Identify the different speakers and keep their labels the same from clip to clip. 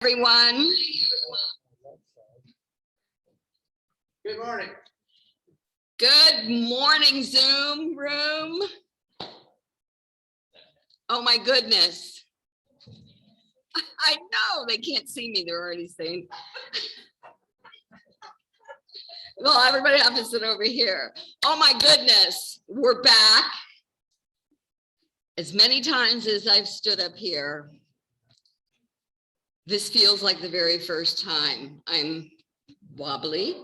Speaker 1: Everyone.
Speaker 2: Good morning.
Speaker 1: Good morning, Zoom room. Oh my goodness. I know they can't see me. They're already saying. Well, everybody have to sit over here. Oh my goodness. We're back. As many times as I've stood up here, this feels like the very first time. I'm wobbly.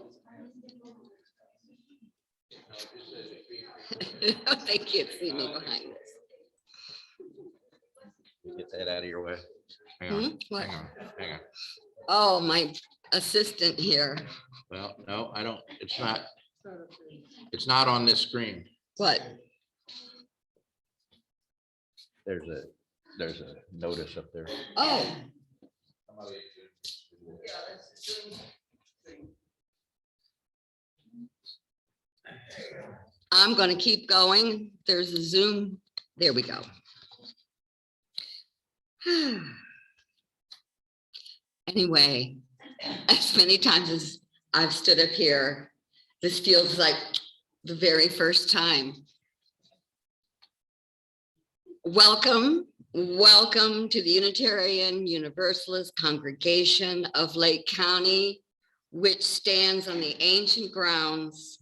Speaker 1: They can't see me behind this.
Speaker 2: Get that out of your way. Hang on.
Speaker 1: What?
Speaker 2: Hang on.
Speaker 1: Oh, my assistant here.
Speaker 2: Well, no, I don't. It's not on this screen.
Speaker 1: What?
Speaker 2: There's a notice up there.
Speaker 1: Oh. I'm going to keep going. There's a Zoom. There we go. Anyway, as many times as I've stood up here, this feels like the very first time. Welcome to the Unitarian Universalist Congregation of Lake County, which stands on the ancient grounds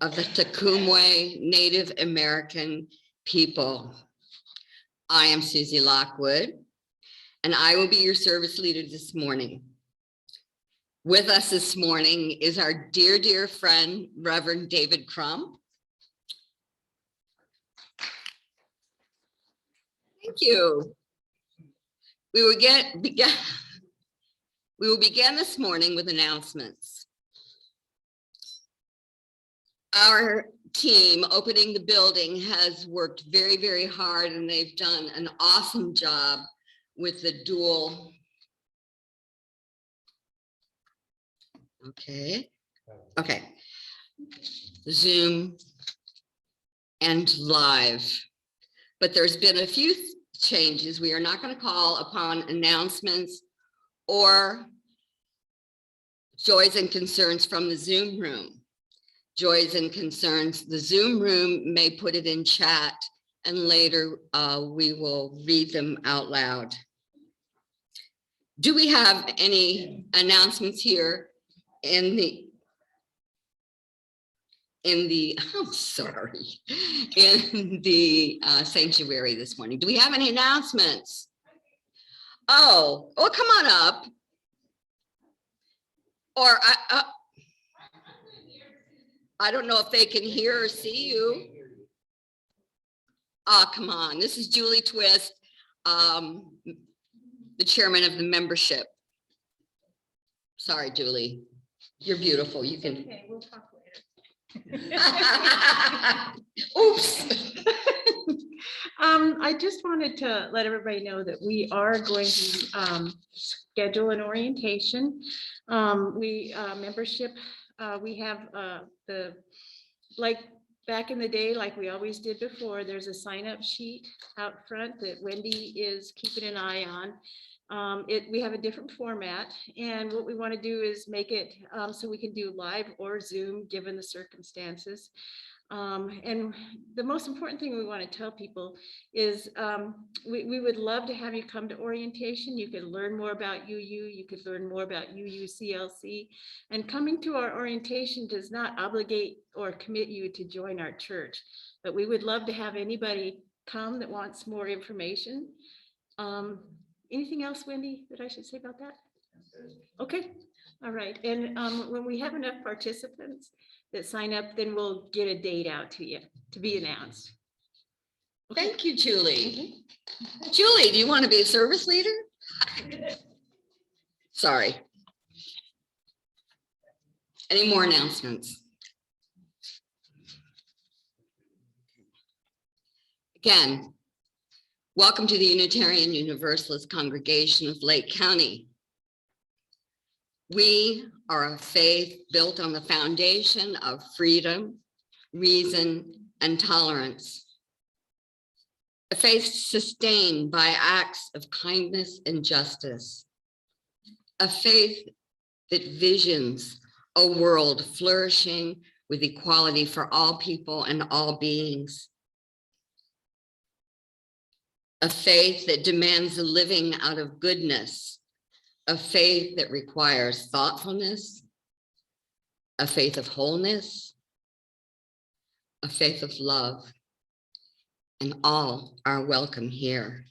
Speaker 1: of the Tecumseh Native American people. I am Susie Lockwood, and I will be your service leader this morning. With us this morning is our dear friend, Reverend David Crump. Thank you. We will begin this morning with announcements. Our team opening the building has worked very hard, and they've done an awesome job with the dual. Okay. Zoom and live. But there's been a few changes. We are not going to call upon announcements or joys and concerns from the Zoom room. Joys and concerns, the Zoom room may put it in chat, and later we will read them out loud. Do we have any announcements here in the sanctuary this morning? Do we have any announcements? Oh, come on up. Or I don't know if they can hear or see you. Oh, come on. This is Julie Twist, the chairman of the membership. Sorry, Julie. You're beautiful. You can.
Speaker 3: Okay, we'll talk later.
Speaker 1: Oops.
Speaker 3: I just wanted to let everybody know that we are going to schedule an orientation. Membership. We have like back in the day, like we always did before, there's a sign-up sheet out front that Wendy is keeping an eye on. We have a different format, and what we want to do is make it so we can do live or Zoom given the circumstances. And the most important thing we want to tell people is we would love to have you come to orientation. You can learn more about UU, you could learn more about UUCLC, and coming to our orientation does not obligate or commit you to join our church, but we would love to have anybody come that wants more information. Anything else, Wendy, that I should say about that? Okay, all right. And when we have enough participants that sign up, then we'll get a date out to you to be announced.
Speaker 1: Okay. Thank you, Julie. Julie, do you want to be a service leader? Sorry. Any more announcements? Again, welcome to the Unitarian Universalist Congregation of Lake County. We are a faith built on the foundation of freedom, reason, and tolerance. A faith sustained by acts of kindness and justice. a faith that visions a world flourishing with equality for all people and all beings. A faith that demands a living out of goodness, a faith that requires thoughtfulness, a faith of wholeness, a faith of love, and all are welcome here.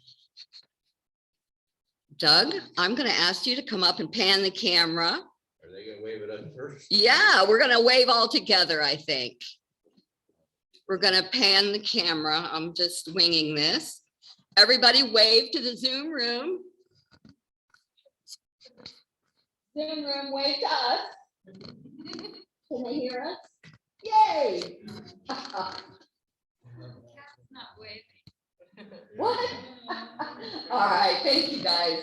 Speaker 1: Doug, I'm going to ask you to come up and pan the camera.
Speaker 2: Are they gonna wave it up first?
Speaker 1: Yeah, we're going to wave all together, I think. We're going to pan the camera. I'm just winging this. Everybody wave to the Zoom room. Zoom room, wave to us. Can they hear us? Yay!
Speaker 4: Not waving.
Speaker 1: What? All right, thank you guys.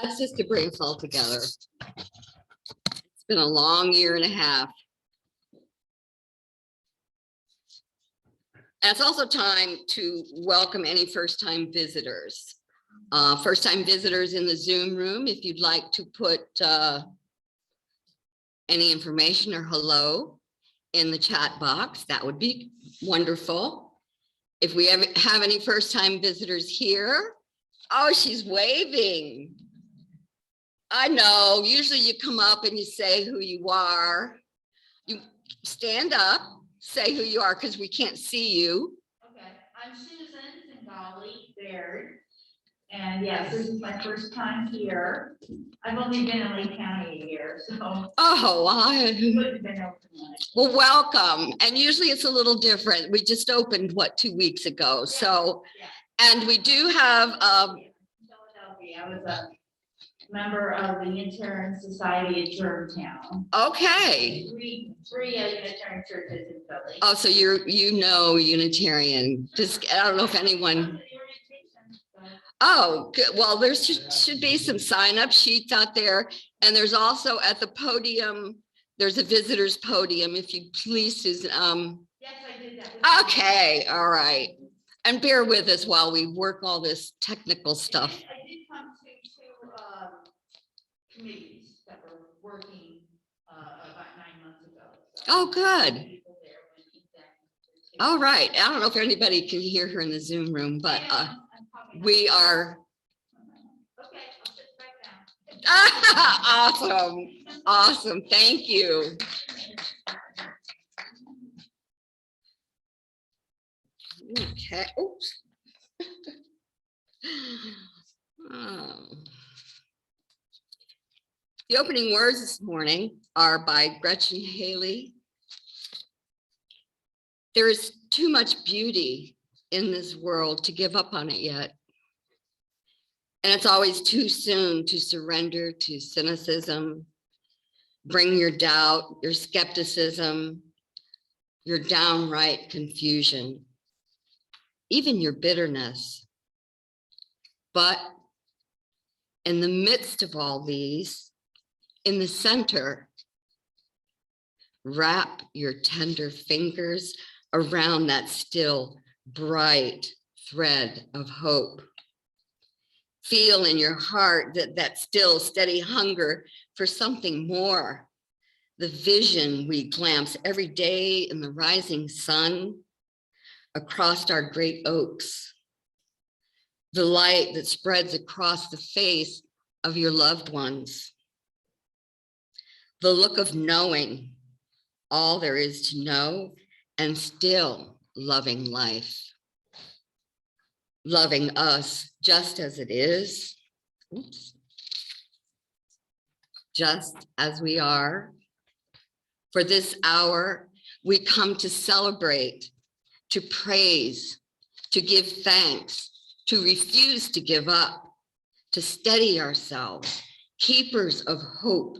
Speaker 1: That's just to bring us all together. It's been a long year and a half. And it's also time to welcome any first-time visitors. First-time visitors in the Zoom room, if you'd like to put any information or hello in the chat box, that would be wonderful. If we have any first-time visitors here, oh, she's waving. I know, usually you come up and you say who you are. You stand up, say who you are, because we can't see you.
Speaker 4: Okay, I'm Susan Zingali Baird. And yes, this is my first time here. I've only been in Lake County a year, so.
Speaker 1: Oh,
Speaker 4: Couldn't have been open much.
Speaker 1: well, welcome. And usually it's a little different. We just opened, what, 2 weeks ago. So,
Speaker 4: Yeah.
Speaker 1: and we do have,
Speaker 4: Philadelphia, I was a member of the Unitarian Society at Germantown.
Speaker 1: okay.
Speaker 4: Three Unitarian churches in Philly.
Speaker 1: Oh, so you know Unitarian. Just, I don't know if anyone. Oh, good. Well, there should be some sign-up sheets out there. And there's also at the podium, there's a visitor's podium, if you please, Susan.
Speaker 4: Yes, I did that.
Speaker 1: Okay, all right. And bear with us while we work all this technical stuff.
Speaker 4: I did come to two committees that were working about 9 months ago. So
Speaker 1: Oh, good.
Speaker 4: people there when exactly-
Speaker 1: All right. I don't know if anybody can hear her in the Zoom room, but we are.
Speaker 4: Okay, I'll sit back down.
Speaker 1: Awesome. Awesome. Thank you. Okay. Oops. Oh. The opening words this morning are by Gretchen Haley. There is too much beauty in this world to give up on it yet. And it's always too soon to surrender to cynicism. Bring your doubt, your skepticism, your downright confusion, even your bitterness. But in the midst of all these, in the center, wrap your tender fingers around that still bright thread of hope. Feel in your heart that still steady hunger for something more. The vision we glimpse every day in the rising sun across our great oaks. The light that spreads across the face of your loved ones. The look of knowing all there is to know and still loving life. Loving us just as it is. Oops. Just as we are. For this hour, we come to celebrate, to praise, to give thanks, to refuse to give up, to steady ourselves, keepers of hope,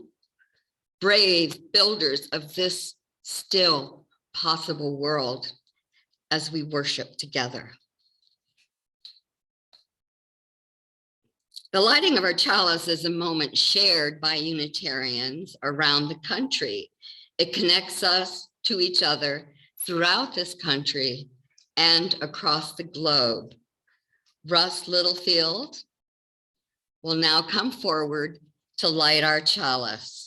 Speaker 1: brave builders of this still possible world as we worship together. The lighting of our chalice is a moment shared by Unitarians around the country. It connects us to each other throughout this country and across the globe. Russ Littlefield will now come forward to light our chalice.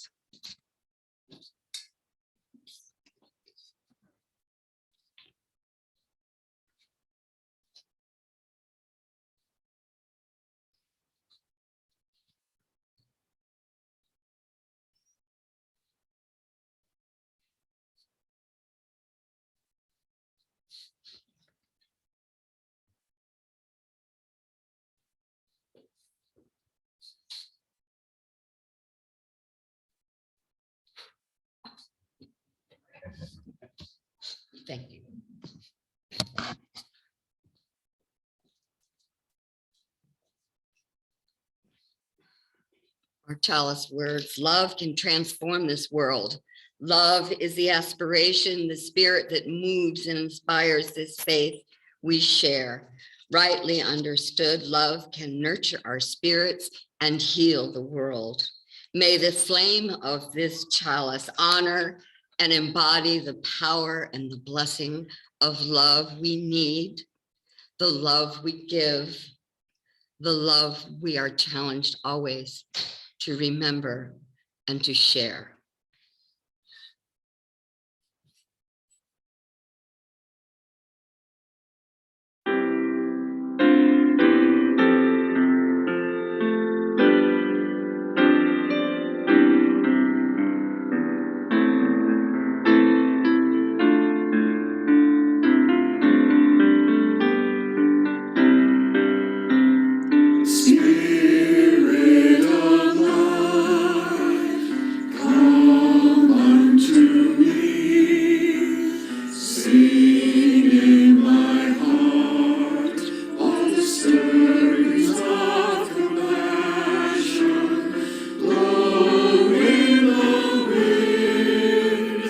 Speaker 1: Thank you. Our chalice words, love can transform this world. Love is the aspiration, the spirit that moves and inspires this faith we share. Rightly understood, love can nurture our spirits and heal the world. May the flame of this chalice honor and embody the power and the blessing of love we need, the love we give, the love we are challenged always to remember and to share.
Speaker 5: Spirit of life, come unto me. Sing in my heart all the stirrings of compassion. Blow in the wind,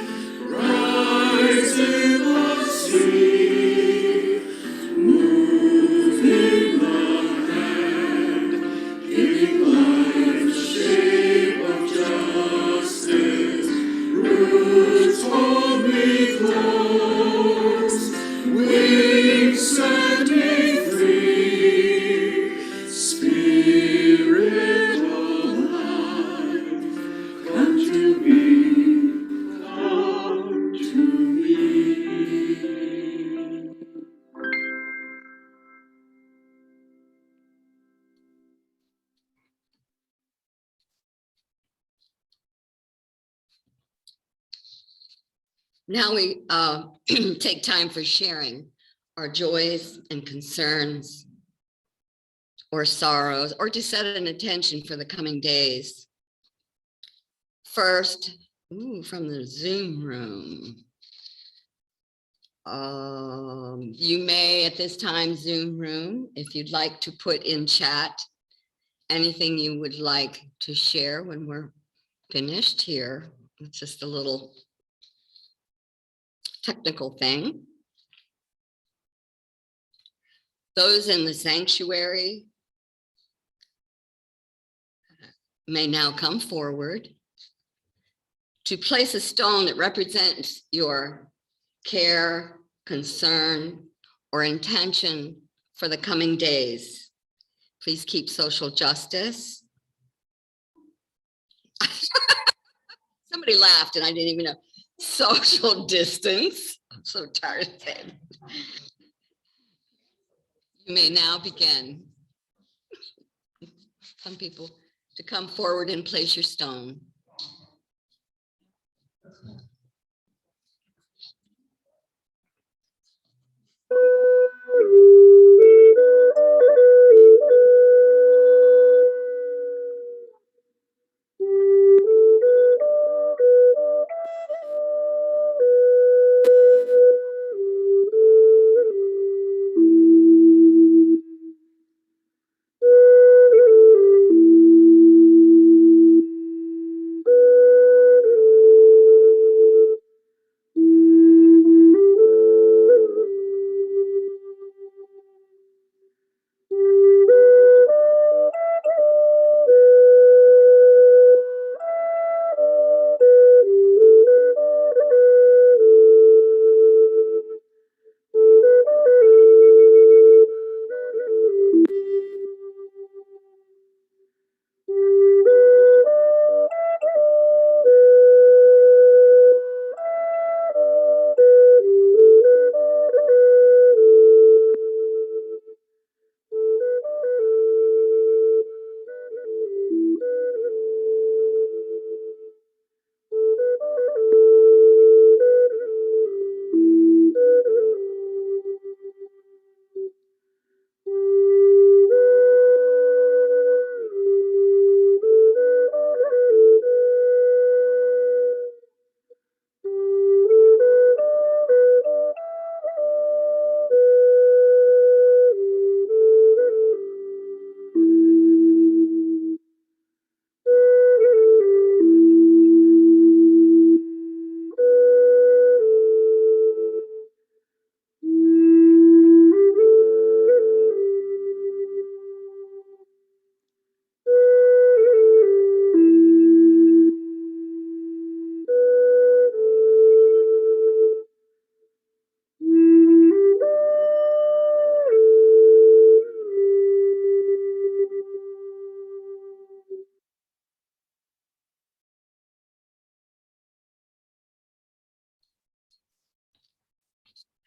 Speaker 5: rise in the sea, move in the giving life the shape of justice, roots hold me close, wings setting free, spirit of life, come to me, come to me.
Speaker 1: Now we take time for sharing our joys and concerns or sorrows, or to set an intention for the coming days. First, from the Zoom room. You may at this time, Zoom room, if you'd like to put in chat anything you would like to share when we're finished here. It's just a little technical thing. Those in the sanctuary may now come forward to place a stone that represents your care, concern, or intention for the coming days. Please keep social justice. Somebody laughed and I didn't even know. Social distance. I'm so tired of saying. You may now begin. Some people to come forward and place your stone.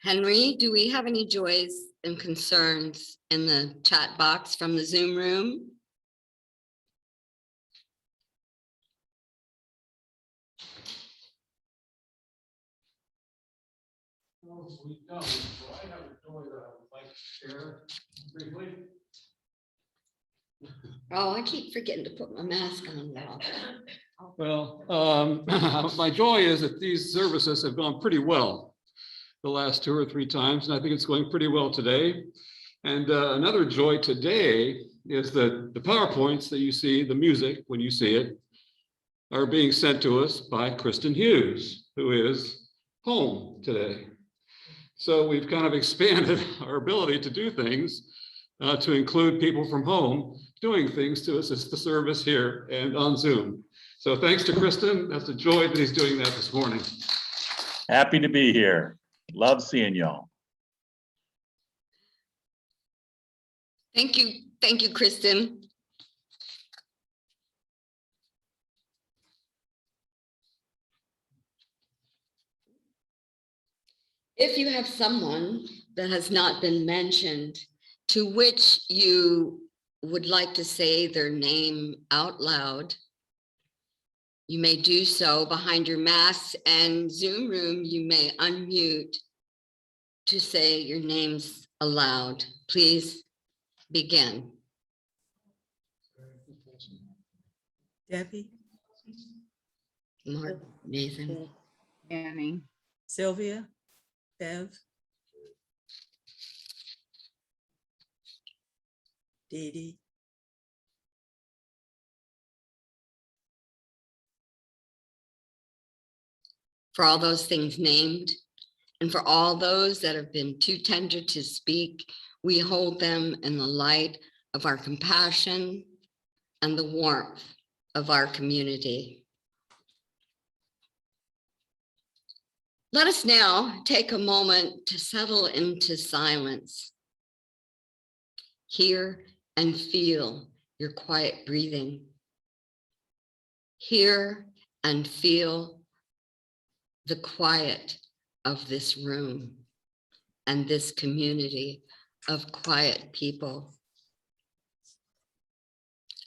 Speaker 1: Henry, do we have any joys and concerns in the chat box from the Zoom room?
Speaker 6: We don't, so I have a story that I would like to share briefly.
Speaker 1: Oh, I keep forgetting to put my mask on now.
Speaker 6: Well, my joy is that these services have gone pretty well the last 2 or 3 times, and I think it's going pretty well today. And another joy today is that the PowerPoints that you see, the music, when you see it, are being sent to us by Kristen Hughes, who is home today. So we've kind of expanded our ability to do things to include people from home doing things to assist the service here and on Zoom. So thanks to Kristen. That's a joy that he's doing that this morning.
Speaker 7: Happy to be here. Love seeing y'all.
Speaker 1: Thank you, Kristen. If you have someone that has not been mentioned to which you would like to say their name out loud, you may do so behind your masks, and Zoom room, you may unmute to say your names aloud. Please begin.
Speaker 8: Debbie,
Speaker 1: Mark, Nathan.
Speaker 8: Annie, Sylvia, Bev, Dee Dee,
Speaker 1: For all those things named, and for all those that have been too tender to speak, we hold them in the light of our compassion and the warmth of our community. Let us now take a moment to settle into silence. Hear and feel your quiet breathing. Hear and feel the quiet of this room and this community of quiet people.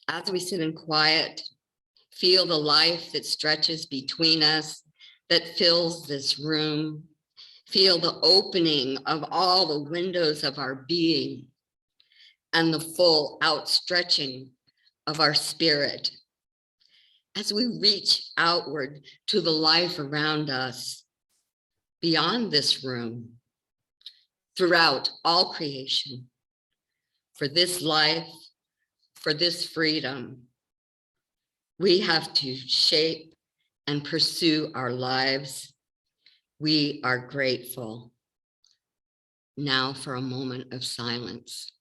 Speaker 1: As we sit in quiet, feel the life that stretches between us, that fills this room. Feel the opening of all the windows of our being and the full outstretching of our spirit. As we reach outward to the life around us, beyond this room, throughout all creation, for this life, for this freedom, we have to shape and pursue our lives. We are grateful. Now for a moment of silence.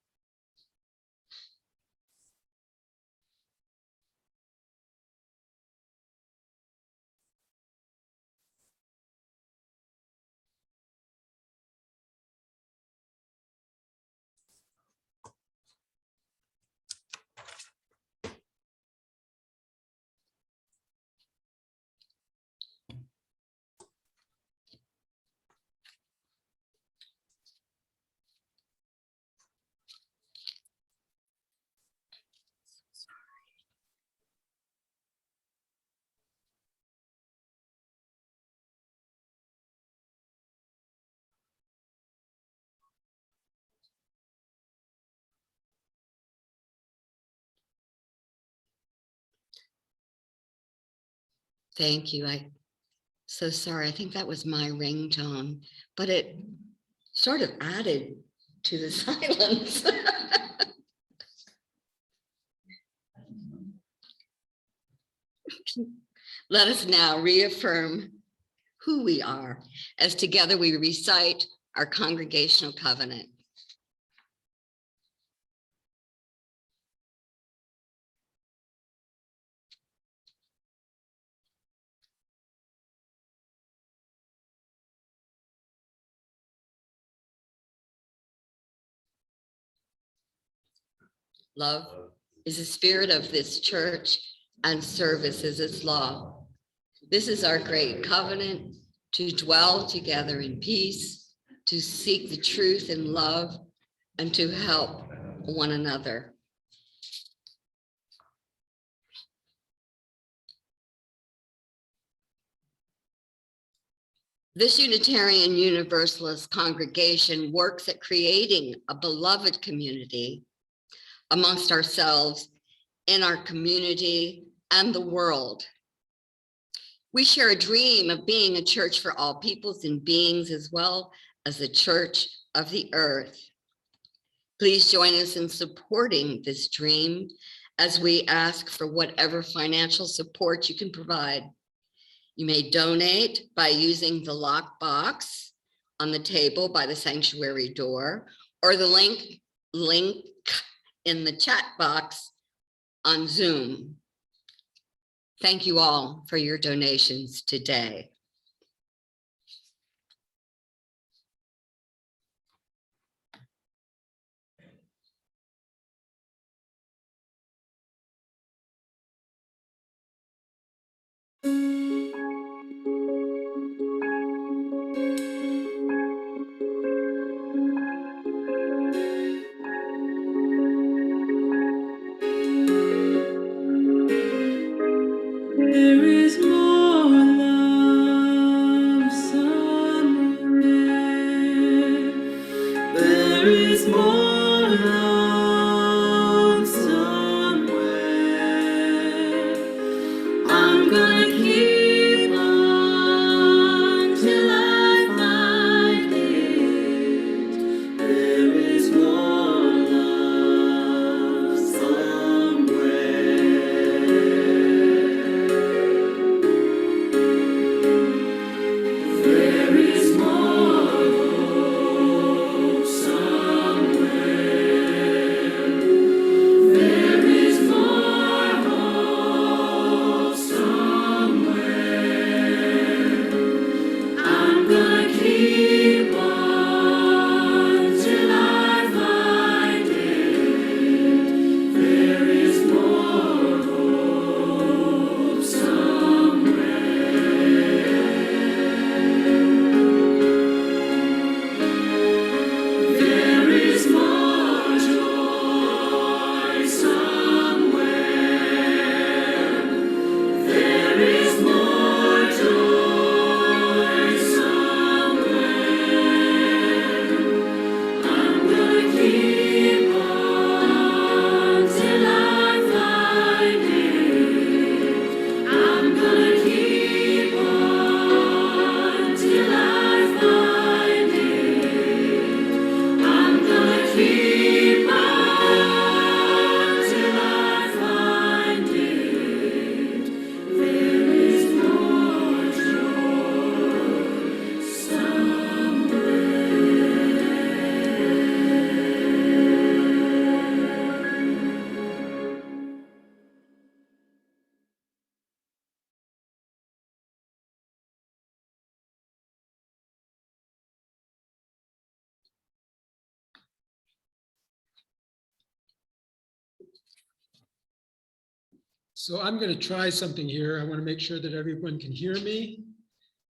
Speaker 1: Thank you. I'm so sorry. I think that was my ringtone, but it sort of added to the silence. Let us now reaffirm who we are as together we recite our congregational covenant. Love is the spirit of this church, and service is its law. This is our great covenant, to dwell together in peace, to seek the truth in love, and to help one another. This Unitarian Universalist congregation works at creating a beloved community amongst ourselves, in our community, and the world. We share a dream of being a church for all peoples and beings, as well as a church of the earth. Please join us in supporting this dream as we ask for whatever financial support you can provide. You may donate by using the lockbox on the table by the sanctuary door, or the link in the chat box on Zoom. Thank you all for your donations today.
Speaker 5: There is more love somewhere. There is more love somewhere. I'm gonna keep on till I find it. There is more love somewhere. There is more hope somewhere. There is more hope somewhere. I'm gonna keep on till I find it. There is more hope somewhere. There is more joy somewhere. There is more joy somewhere. I'm gonna keep on till I find it. I'm gonna keep on till I find it. I'm gonna keep on till I find it. There is more joy somewhere.
Speaker 9: So I'm going to try something here. I want to make sure that everyone can hear me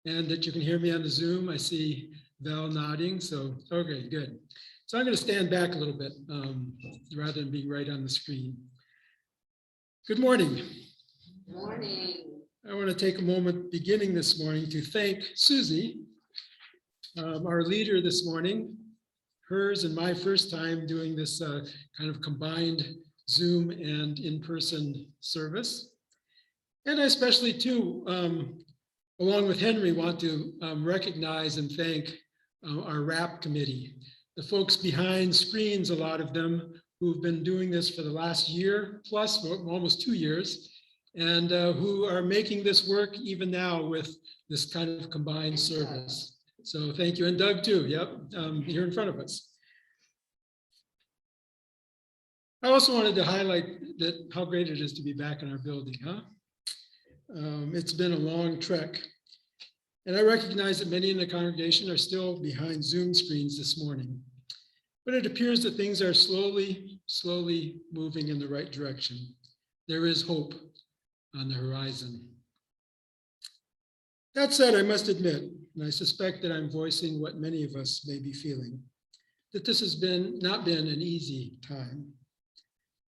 Speaker 9: and that you can hear me on the Zoom. I see Val nodding, so, okay, good. So I'm going to stand back a little bit rather than being right on the screen. Good morning.
Speaker 1: Morning.
Speaker 9: I want to take a moment beginning this morning to thank Susie, our leader this morning, hers and my first time doing this kind of combined Zoom and in-person service. And I especially too, along with Henry, want to recognize and thank our RAP committee, the folks behind screens, a lot of them who've been doing this for the last year plus, almost 2 years, and who are making this work even now with this kind of combined service. So thank you, and Doug too, yep, here in front of us. I also wanted to highlight that how great it is to be back in our building, huh? It's been a long trek. And I recognize that many in the congregation are still behind Zoom screens this morning. But it appears that things are slowly moving in the right direction. There is hope on the horizon. That said, I must admit, and I suspect that I'm voicing what many of us may be feeling, that this has not been an easy time.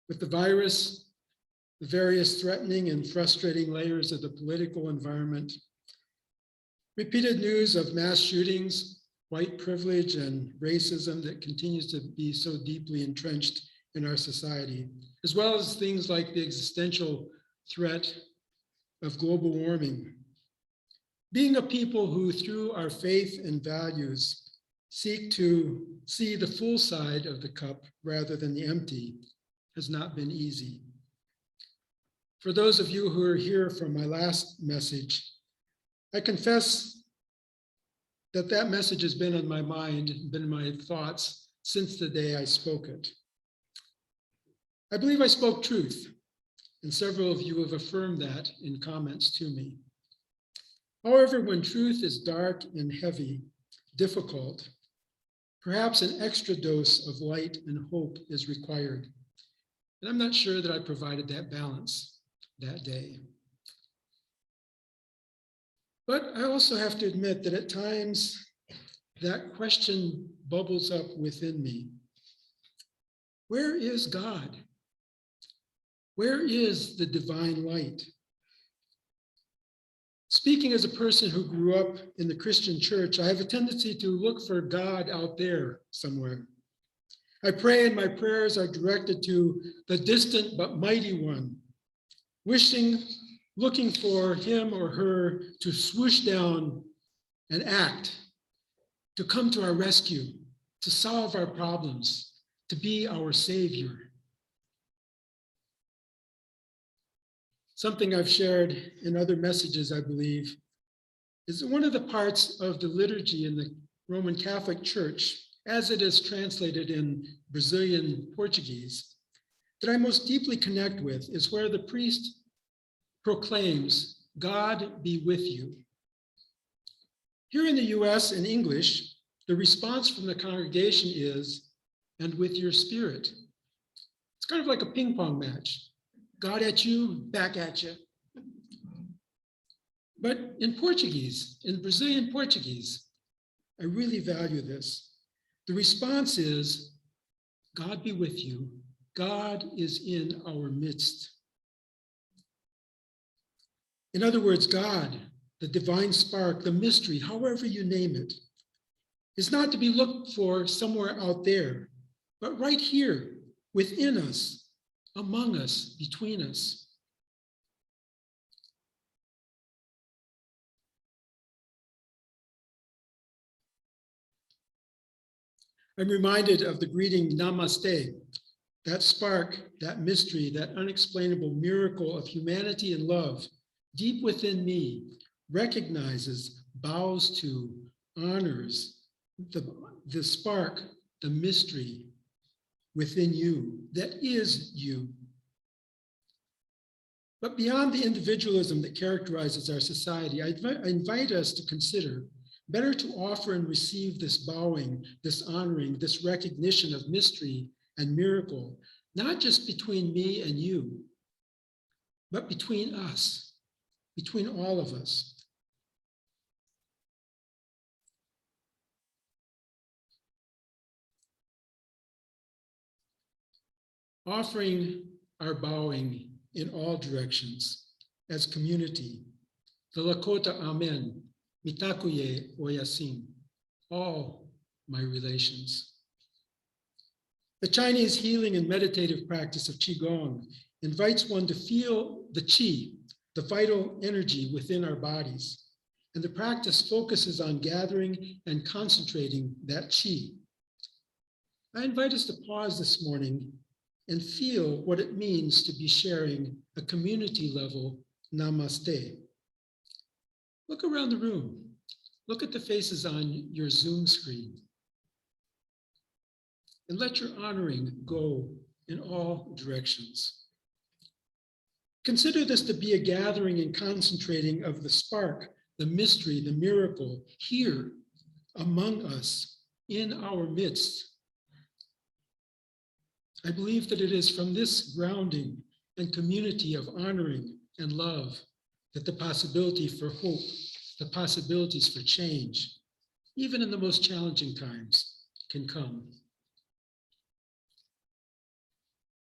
Speaker 9: With the virus, the various threatening and frustrating layers of the political environment, repeated news of mass shootings, white privilege, and racism that continues to be so deeply entrenched in our society, as well as things like the existential threat of global warming. Being a people who, through our faith and values, seek to see the full side of the cup rather than the empty has not been easy. For those of you who are here from my last message, I confess that that message has been on my mind, been in my thoughts since the day I spoke it. I believe I spoke truth, and several of you have affirmed that in comments to me. However, when truth is dark and heavy, difficult, perhaps an extra dose of light and hope is required. And I'm not sure that I provided that balance that day. But I also have to admit that at times that question bubbles up within me. Where is God? Where is the divine light? Speaking as a person who grew up in the Christian church, I have a tendency to look for God out there somewhere. I pray, and my prayers are directed to the distant but mighty one, looking for him or her to swoosh down and act, to come to our rescue, to solve our problems, to be our savior. Something I've shared in other messages, I believe, is that one of the parts of the liturgy in the Roman Catholic Church, as it is translated in Brazilian Portuguese, that I most deeply connect with is where the priest proclaims, "God be with you." Here in the US in English, the response from the congregation is, "And with your spirit." It's kind of like a ping pong match. God at you, back at you. But in Portuguese, in Brazilian Portuguese, I really value this. The response is, "God be with you. God is in our midst." In other words, God, the divine spark, the mystery, however you name it, is not to be looked for somewhere out there, but right here within us, among us, between us. I'm reminded of the greeting Namaste, that spark, that mystery, that unexplainable miracle of humanity and love deep within me recognizes, bows to, honors the spark, the mystery within you that is you. But beyond the individualism that characterizes our society, I invite us to consider better to offer and receive this bowing, this honoring, this recognition of mystery and miracle, not just between me and you, but between us, between all of us. Offering our bowing in all directions as community, the Lakota Amen, Mitakuye Oyasin, all my relations. The Chinese healing and meditative practice of Qigong invites one to feel the qi, the vital energy within our bodies. And the practice focuses on gathering and concentrating that qi. I invite us to pause this morning and feel what it means to be sharing a community level namaste. Look around the room. Look at the faces on your Zoom screen. And let your honoring go in all directions. Consider this to be a gathering and concentrating of the spark, the mystery, the miracle here among us, in our midst. I believe that it is from this grounding and community of honoring and love that the possibility for hope the possibilities for change, even in the most challenging times, can come.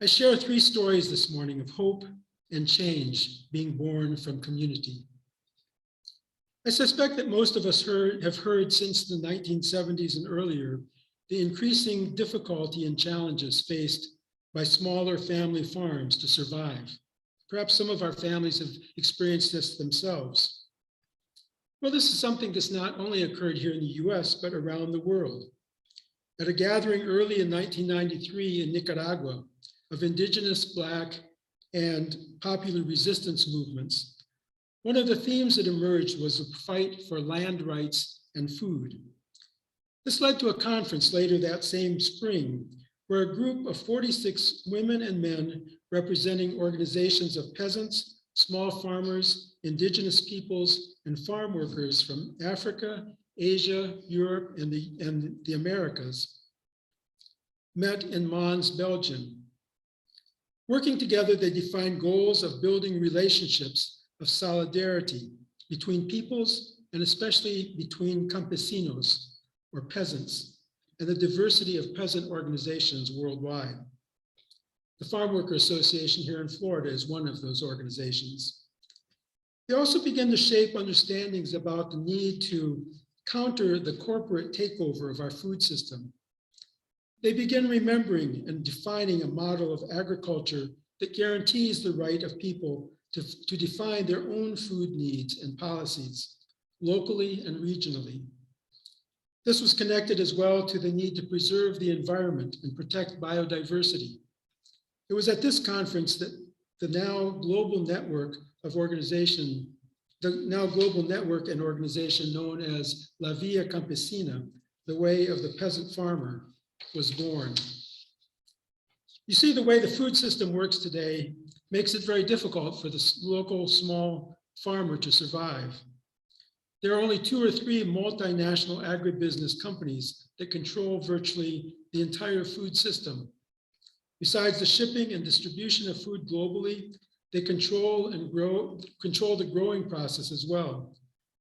Speaker 9: I share 3 stories this morning of hope and change being born from community. I suspect that most of us have heard since the 1970s and earlier the increasing difficulty and challenges faced by smaller family farms to survive. Perhaps some of our families have experienced this themselves. Well, this is something that's not only occurred here in the US, but around the world. At a gathering early in 1993 in Nicaragua of indigenous, Black, and popular resistance movements, one of the themes that emerged was a fight for land rights and food. This led to a conference later that same spring, where a group of 46 women and men representing organizations of peasants, small farmers, indigenous peoples, and farm workers from Africa, Asia, Europe, and the Americas met in Mons, Belgium. Working together, they defined goals of building relationships of solidarity between peoples, and especially between campesinos, or peasants, and the diversity of peasant organizations worldwide. The Farm Worker Association here in Florida is one of those organizations. They also began to shape understandings about the need to counter the corporate takeover of our food system. They begin remembering and defining a model of agriculture that guarantees the right of people to define their own food needs and policies, locally and regionally. This was connected as well to the need to preserve the environment and protect biodiversity. It was at this conference that the now global network and organization known as La Via Campesina, the way of the peasant farmer, was born. You see, the way the food system works today makes it very difficult for the local small farmer to survive. There are only 2 or 3 multinational agribusiness companies that control virtually the entire food system. Besides the shipping and distribution of food globally, they control the growing process as well.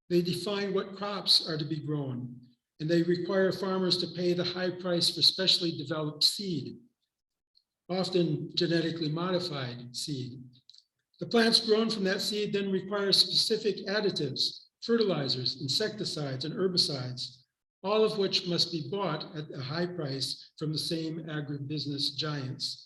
Speaker 9: They define what crops are to be grown, and they require farmers to pay the high price for specially developed seed, often genetically modified seed. The plants grown from that seed then require specific additives, fertilizers, insecticides, and herbicides, all of which must be bought at a high price from the same agribusiness giants.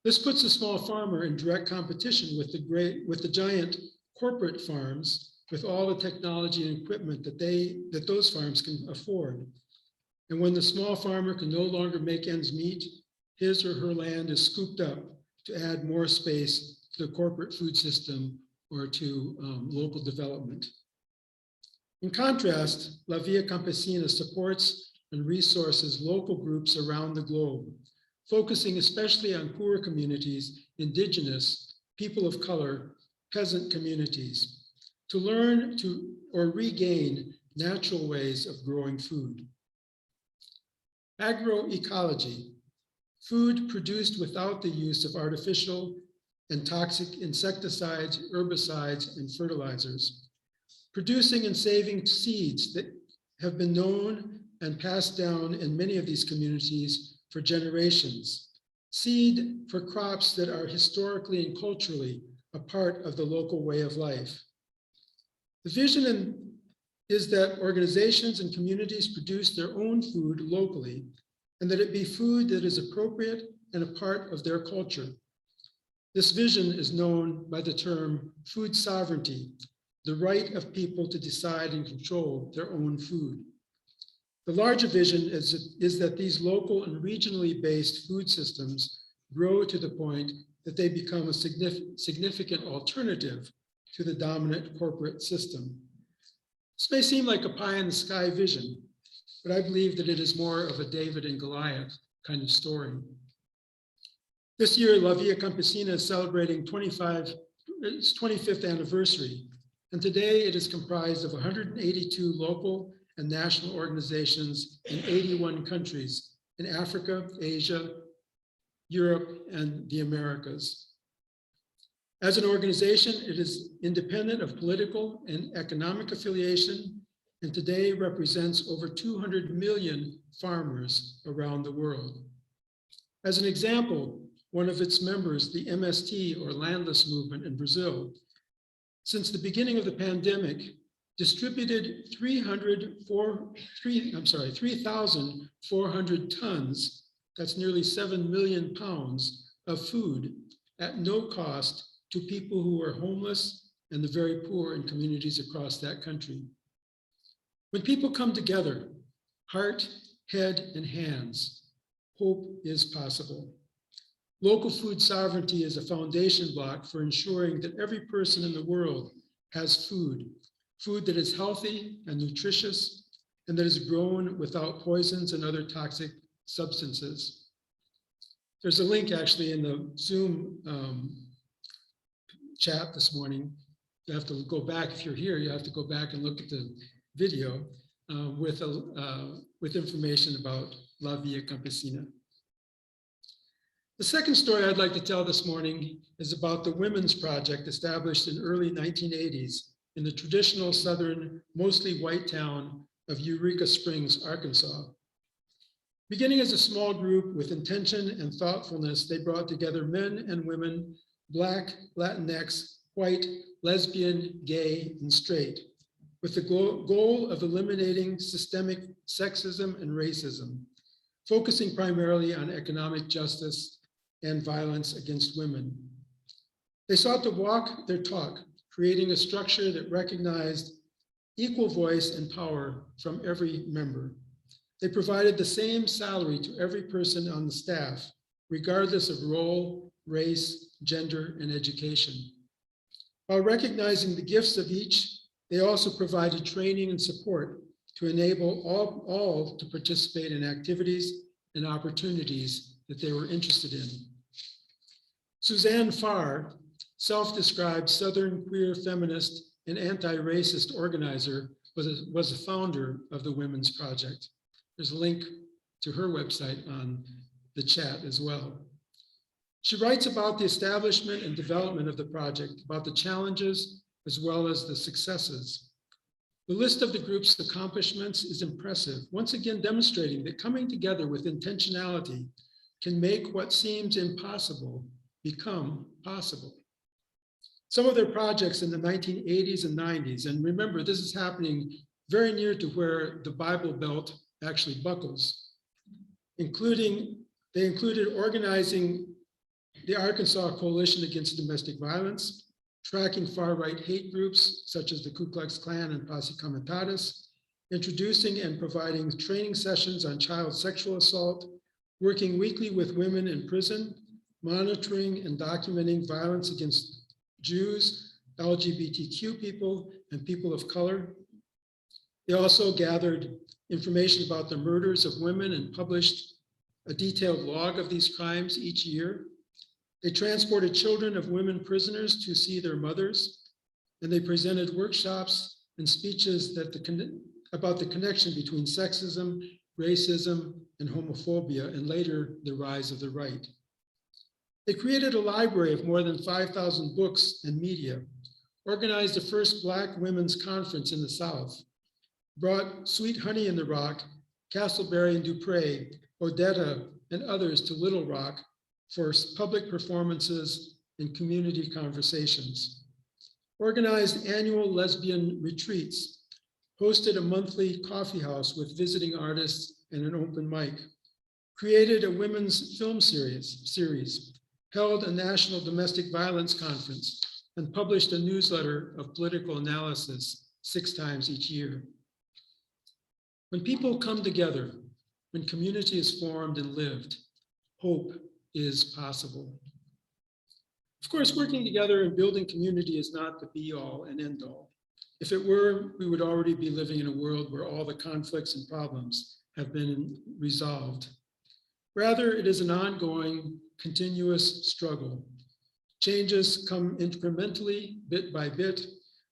Speaker 9: This puts the small farmer in direct competition with the giant corporate farms, with all the technology and equipment that those farms can afford. And when the small farmer can no longer make ends meet, his or her land is scooped up to add more space to the corporate food system or to local development. In contrast, La Via Campesina supports and resources local groups around the globe, focusing especially on poor communities, indigenous, people of color, peasant communities, to learn or regain natural ways of growing food. Agroecology, food produced without the use of artificial and toxic insecticides, herbicides, and fertilizers. Producing and saving seeds that have been known and passed down in many of these communities for generations. Seed for crops that are historically and culturally a part of the local way of life. The vision is that organizations and communities produce their own food locally, and that it be food that is appropriate and a part of their culture. This vision is known by the term food sovereignty, the right of people to decide and control their own food. The larger vision is that these local and regionally based food systems grow to the point that they become a significant alternative to the dominant corporate system. This may seem like a pie in the sky vision, but I believe that it is more of a David and Goliath kind of story. This year, La Via Campesina is celebrating its 25th anniversary. And today it is comprised of 182 local and national organizations in 81 countries in Africa, Asia, Europe, and the Americas. As an organization, it is independent of political and economic affiliation, and today represents over 200 million farmers around the world. As an example, one of its members, the MST or Landless Movement in Brazil, since the beginning of the pandemic, distributed 3,400 tons, that's nearly 7 million pounds of food at no cost to people who are homeless and the very poor in communities across that country. When people come together, heart, head, and hands, hope is possible. Local food sovereignty is a foundation block for ensuring that every person in the world has food that is healthy and nutritious, and that is grown without poisons and other toxic substances. There's a link actually in the Zoom chat this morning. You have to go back, if you're here, you have to go back and look at the video with information about La Via Campesina. The second story I'd like to tell this morning is about the Women's Project established in early 1980s in the traditional southern, mostly white town of Eureka Springs, Arkansas. Beginning as a small group with intention and thoughtfulness, they brought together men and women, Black, Latinx, white, lesbian, gay, and straight, with the goal of eliminating systemic sexism and racism, focusing primarily on economic justice and violence against women. They sought to walk their talk, creating a structure that recognized equal voice and power from every member. They provided the same salary to every person on the staff, regardless of role, race, gender, and education. While recognizing the gifts of each, they also provided training and support to enable all to participate in activities and opportunities that they were interested in. Suzanne Farr, self-described Southern queer feminist and anti-racist organizer, was a founder of the Women's Project. There's a link to her website on the chat as well. She writes about the establishment and development of the project, about the challenges as well as the successes. The list of the group's accomplishments is impressive, once again demonstrating that coming together with intentionality can make what seems impossible become possible. Some of their projects in the 1980s and 90s, and remember, this is happening very near to where the Bible Belt actually buckles, they included organizing the Arkansas Coalition Against Domestic Violence, tracking far-right hate groups such as the Ku Klux Klan and Posse Comitatus, introducing and providing training sessions on child sexual assault, working weekly with women in prison, monitoring and documenting violence against Jews, LGBTQ people, and people of color. They also gathered information about the murders of women and published a detailed log of these crimes each year. They transported children of women prisoners to see their mothers, and they presented workshops and speeches about the connection between sexism, racism, and homophobia, and later the rise of the right. They created a library of more than 5,000 books and media, organized the first Black Women's Conference in the South, brought Sweet Honey in the Rock, Castleberry and Dupre, Odetta, and others to Little Rock for public performances and community conversations, organized annual lesbian retreats, hosted a monthly coffee house with visiting artists and an open mic, created a women's film series, held a national domestic violence conference, and published a newsletter of political analysis 6 times each year. When people come together, when community is formed and lived, hope is possible. Of course, working together and building community is not the be-all and end-all. If it were, we would already be living in a world where all the conflicts and problems have been resolved. Rather, it is an ongoing, continuous struggle. Changes come incrementally, bit by bit,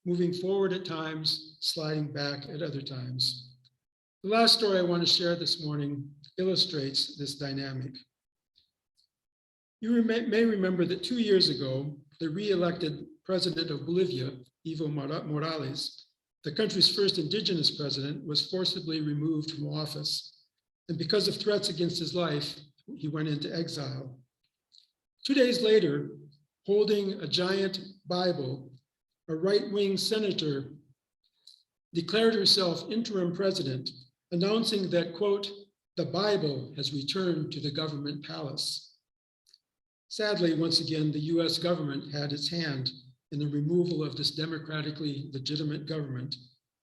Speaker 9: moving forward at times, sliding back at other times. The last story I want to share this morning illustrates this dynamic. You may remember that 2 years ago, the re-elected president of Bolivia, Evo Morales, the country's first indigenous president, was forcibly removed from office. And because of threats against his life, he went into exile. 2 days later, holding a giant Bible, a right-wing senator declared herself interim president, announcing that, quote, "the Bible has returned to the government palace." Sadly, once again, the US government had its hand in the removal of this democratically legitimate government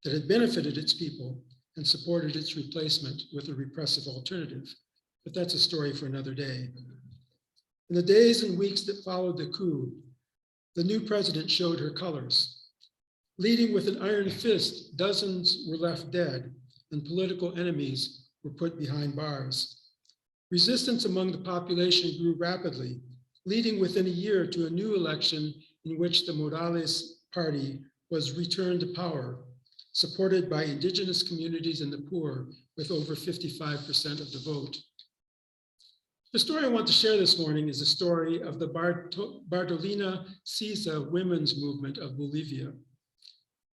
Speaker 9: that had benefited its people and supported its replacement with a repressive alternative. But that's a story for another day. In the days and weeks that followed the coup, the new president showed her colors. Leading with an iron fist, dozens were left dead and political enemies were put behind bars. Resistance among the population grew rapidly, leading within a year to a new election in which the Morales party was returned to power, supported by indigenous communities and the poor with over 55% of the vote. The story I want to share this morning is the story of the Bartolina Sisa women's movement of Bolivia.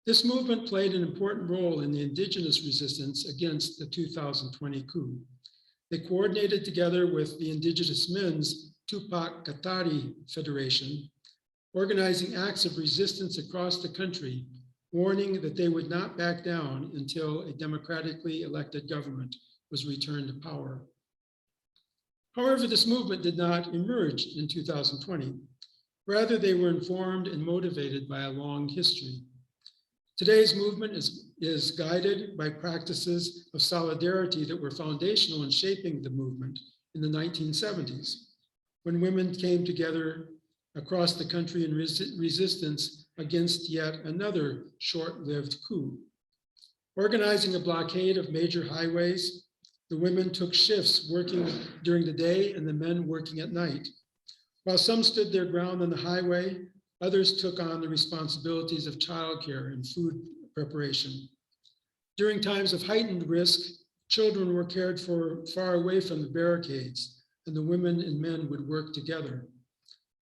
Speaker 9: This movement played an important role in the indigenous resistance against the 2020 coup. They coordinated together with the Indigenous Men's Tupac Katari Federation, organizing acts of resistance across the country, warning that they would not back down until a democratically elected government was returned to power. However, this movement did not emerge in 2020. Rather, they were informed and motivated by a long history. Today's movement is guided by practices of solidarity that were foundational in shaping the movement in the 1970s, when women came together across the country in resistance against yet another short-lived coup. Organizing a blockade of major highways, the women took shifts working during the day and the men working at night. While some stood their ground on the highway, others took on the responsibilities of childcare and food preparation. During times of heightened risk, children were cared for far away from the barricades, and the women and men would work together.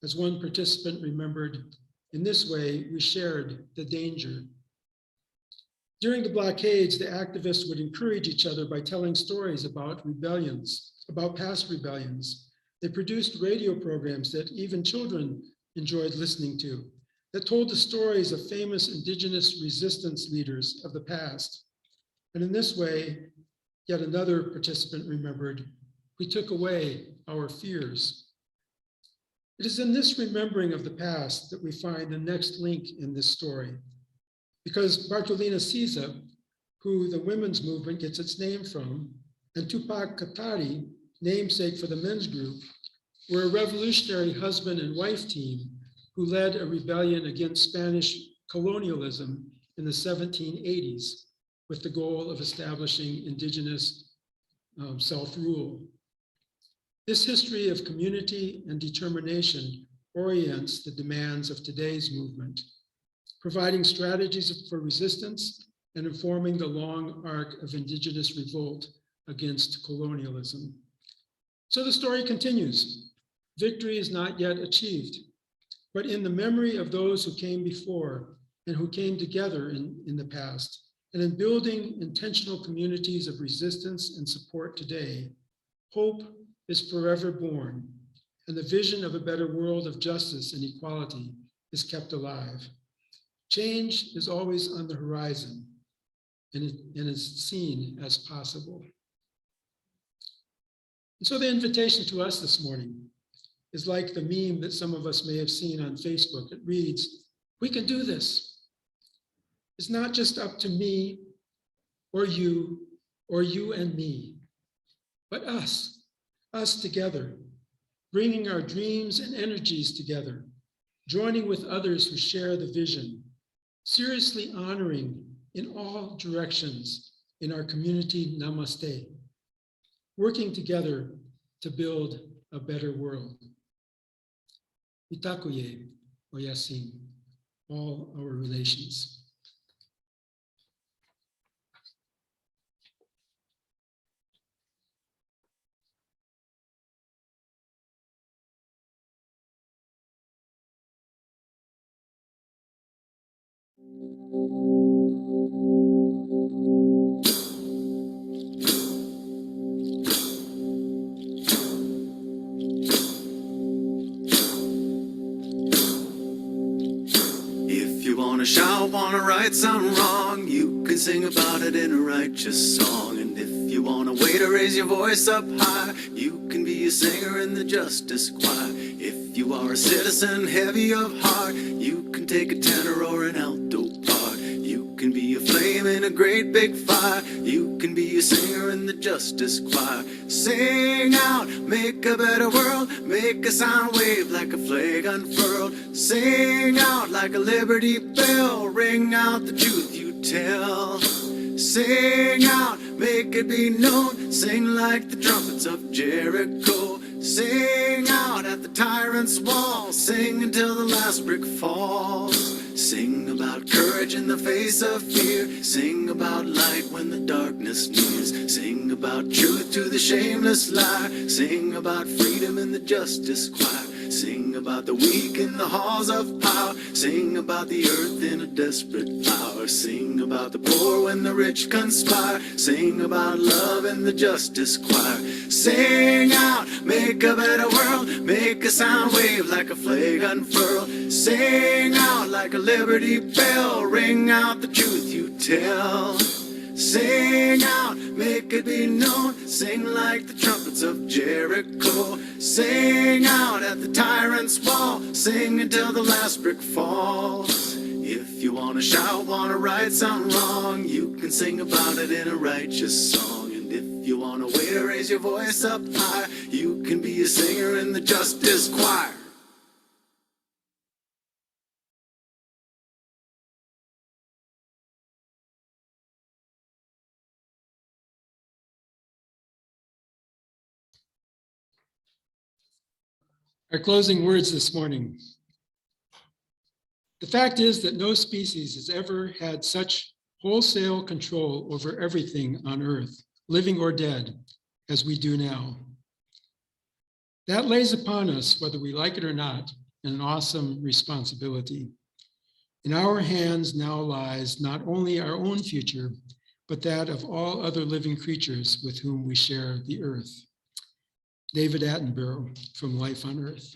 Speaker 9: As one participant remembered, "In this way, we shared the danger." During the blockades, the activists would encourage each other by telling stories about rebellions, about past rebellions. They produced radio programs that even children enjoyed listening to, that told the stories of famous indigenous resistance leaders of the past. And in this way, yet another participant remembered, "we took away our fears." It is in this remembering of the past that we find the next link in this story. Because Bartolina Sisa, who the women's movement gets its name from, and Tupac Katari, namesake for the men's group, were a revolutionary husband and wife team who led a rebellion against Spanish colonialism in the 1780s with the goal of establishing indigenous self-rule. This history of community and determination orients the demands of today's movement, providing strategies for resistance and informing the long arc of indigenous revolt against colonialism. So the story continues. Victory is not yet achieved, but in the memory of those who came before and who came together in the past, and in building intentional communities of resistance and support today, hope is forever born, and the vision of a better world of justice and equality is kept alive. Change is always on the horizon and is seen as possible. And so the invitation to us this morning is like the meme that some of us may have seen on Facebook. It reads, "We can do this. It's not just up to me or you and me, but us together, bringing our dreams and energies together, joining with others who share the vision, seriously honoring in all directions in our community namaste, working together to build a better world." Itakuye Oyasin, all our relations.
Speaker 5: If you wanna shout, wanna right something wrong, you can sing about it in a righteous song. And if you wanna wait or raise your voice up high, you can be a singer in the justice choir. If you are a citizen heavy of heart, you can take a tenor or an alto part. You can be a flame in a great big fire. You can be a singer in the justice choir. Sing out, make a better world, make a sound wave like a flag unfurled. Sing out like a liberty bell, ring out the truth you tell. Sing out, make it be known, sing like the trumpets of Jericho. Sing out at the tyrant's wall, sing until the last brick falls. Sing about courage in the face of fear. Sing about light when the darkness nears. Sing about truth to the shameless lie. Sing about freedom in the justice choir. Sing about the weak in the halls of power. Sing about the earth in a desperate hour. Sing about the poor when the rich conspire. Sing about love in the justice choir. Sing out, make a better world, make a sound wave like a flag unfurled. Sing out like a liberty bell, ring out the truth you tell. Sing out, make it be known, sing like the trumpets of Jericho. Sing out at the tyrant's wall, sing until the last brick falls. If you wanna shout, wanna right something wrong, you can sing about it in a righteous song. And if you wanna wait or raise your voice up high, you can be a singer in the justice choir.
Speaker 9: Our closing words this morning. The fact is that no species has ever had such wholesale control over everything on Earth, living or dead, as we do now. That lays upon us, whether we like it or not, an awesome responsibility. In our hands now lies not only our own future, but that of all other living creatures with whom we share the earth. David Attenborough from Life on Earth.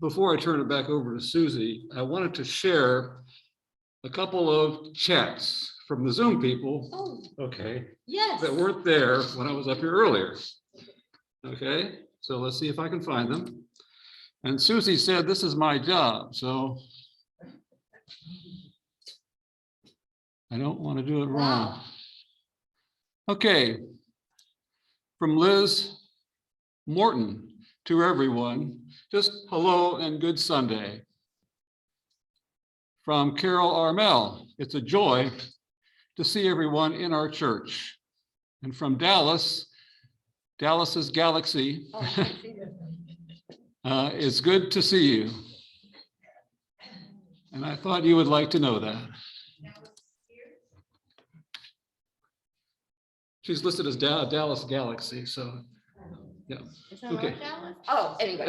Speaker 6: Before I turn it back over to Susie, I wanted to share a couple of chats from the Zoom people.
Speaker 1: Oh,
Speaker 6: Okay.
Speaker 1: yes.
Speaker 6: That weren't there when I was up here earlier. Okay, so let's see if I can find them. And Susie said, this is my job, so I don't want to do it wrong.
Speaker 1: Wow.
Speaker 6: Okay, from Liz Morton to everyone, just hello and good Sunday. From Carol Armel, it's a joy to see everyone in our church. And from Dallas, Dallas's Galaxy,
Speaker 1: Oh, I see that.
Speaker 6: it's good to see you. And I thought you would like to know that. She's listed as Dallas Galaxy, so yeah.
Speaker 1: Is that
Speaker 6: Okay.
Speaker 1: right, Dallas? Oh, anyway,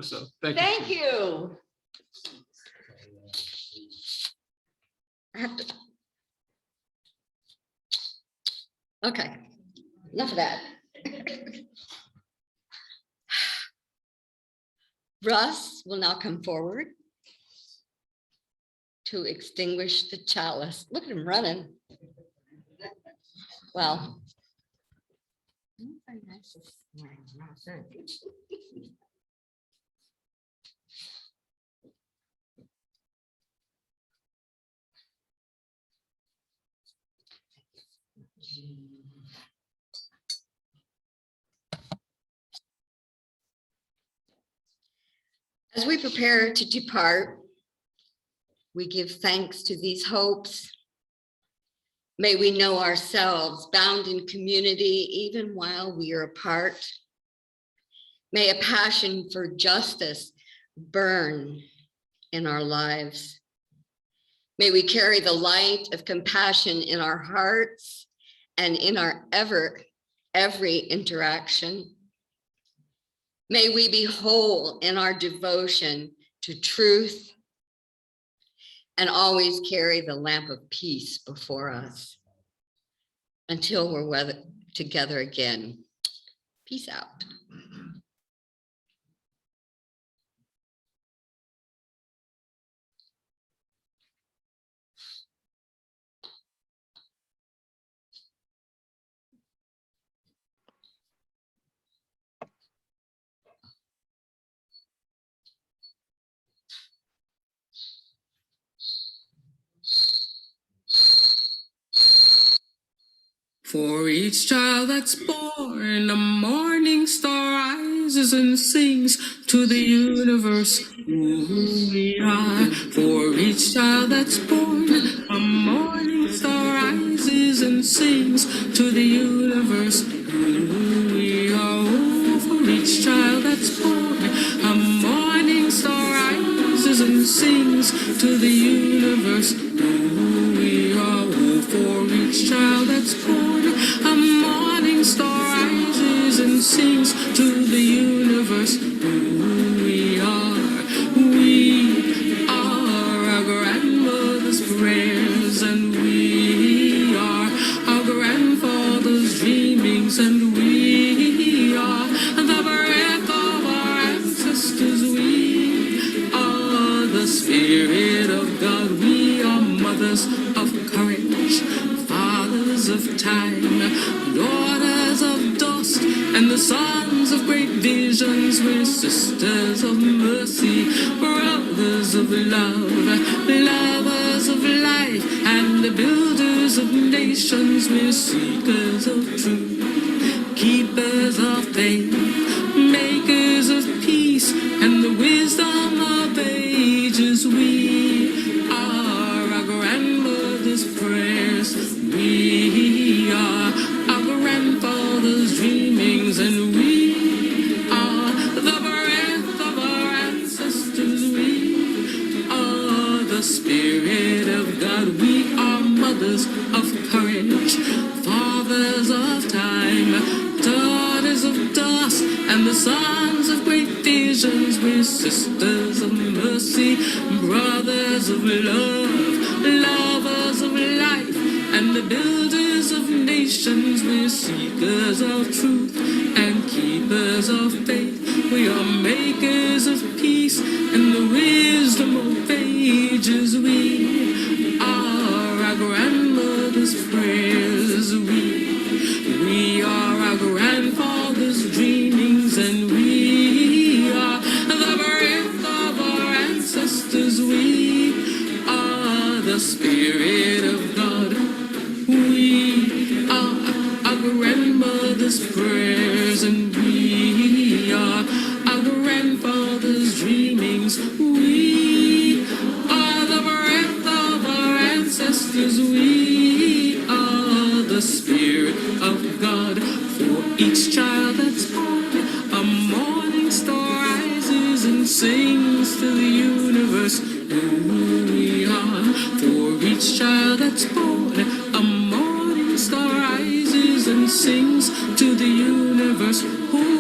Speaker 6: So thank you.
Speaker 1: thank you. I have to. Okay, enough of that. Russ will now come forward to extinguish the chalice. Look at him running. Well. As we prepare to depart, we give thanks to these hopes. May we know ourselves bound in community even while we are apart. May a passion for justice burn in our lives. May we carry the light of compassion in our hearts and in our every interaction. May we be whole in our devotion to truth and always carry the lamp of peace before us until we're together again. Peace out.
Speaker 5: For each child that's born, a morning star rises and sings to the universe who we are. For each child that's born, a morning star rises and sings to the universe who we are. Oh, for each child that's born, a morning star rises and sings to the universe who we are. Oh, for each child that's born, a morning star rises and sings to the universe who we are. We are our grandmother's prayers, and we are our grandfather's dreamings, and we are the breath of our ancestors. We are the Spirit of God. We are mothers of courage, fathers of time, daughters of dust, and the sons of great visions. We're sisters of mercy, brothers of love, lovers of life, and the builders of nations. We're seekers of truth, keepers of faith, makers of peace, and the wisdom of ages. We are our grandmother's prayers. We are our grandfather's dreamings, and we are the breath of our ancestors. We are the Spirit of God. We are mothers of courage, fathers of time, daughters of dust, and the sons of great visions. We're sisters of mercy, brothers of love, lovers of life, and the builders of nations. We're seekers of truth and keepers of faith. We are makers of peace and the wisdom of ages. We are our grandmother's prayers. We are our grandfather's dreamings, and we are the breath of our ancestors. We are the Spirit of God. We are our grandmother's prayers, and we are our grandfather's dreamings. We are the breath of our ancestors. We are the Spirit of God. For each child that's born, a morning star rises and sings to the universe who we are. For each child that's born, a morning star rises and sings to the universe who